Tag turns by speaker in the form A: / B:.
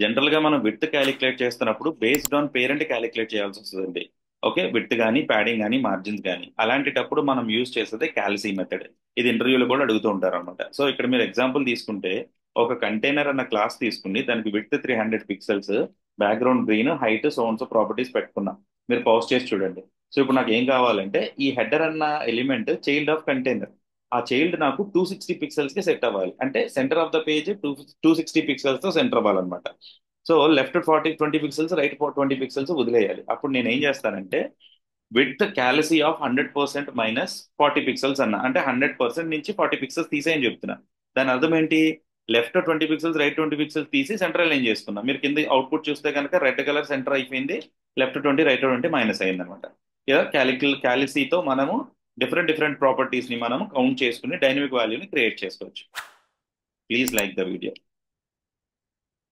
A: General గా మనం width calculate చేస్తున్నప్పుడు బేస్డ్ ఆన్ పేరెంట్ క్యాలిక్యులేట్ చేయాల్సి వస్తుంది. ఓకే, విడ్త్ కానీ ప్యాడింగ్ కానీ మార్జిన్స్ కానీ అలాంటిటప్పుడు మనం యూజ్ చేసేది క్యాల్సీ మెథడ్. ఇది ఇంటర్వ్యూలో కూడా అడుగుతూ ఉంటారు అనమాట. సో ఇక్కడ మీరు ఎగ్జాంపుల్ తీసుకుంటే ఒక కంటైనర్ అన్న క్లాస్ తీసుకుని దానికి width 300 pixels, background green, height, sounds properties పెట్టుకున్నాం. మీరు పౌస్ చేసి చూడండి. సో ఇప్పుడు నాకు ఏం కావాలంటే ఈ హెడర్ అన్న ఎలిమెంట్ చైల్డ్ ఆఫ్ కంటైనర్. ఆ చైల్డ్ నాకు 260 పిక్సెల్స్ కి సెట్ అవ్వాలి, అంటే centre of the page 260 pixels తో సెంటర్ అవ్వాలన్నమాట. So left 20 pixels, right 20 pixels వదిలేయాలి. అప్పుడు నేను ఏం చేస్తానంటే with calc of 100% minus 40 pixels అన్న, అంటే 100% నుంచి 40 పిక్సెల్స్ తీసేయని చెప్తున్నా. దాని అర్థం ఏంటి? లెఫ్ట్ 20 పిక్సెల్స్, రైట్ 20 పిక్సెల్స్ తీసి సెంటర్ అలైన్ చేసుకున్నాం. మీరు కింద అవుట్పుట్ చూస్తే కనుక రెడ్ కలర్ సెంటర్ అయిపోయింది, లెఫ్ట్ 20 రైట్ 20 మైనస్ అయింది అనమాట. ఇలా క్యాలిసీతో మనము డిఫరెంట్ డిఫరెంట్ ప్రాపర్టీస్ ని మనము కౌంట్ చేసుకుని డైనమిక్ వాల్యూని క్రియేట్ చేసుకోవచ్చు. Please like the video.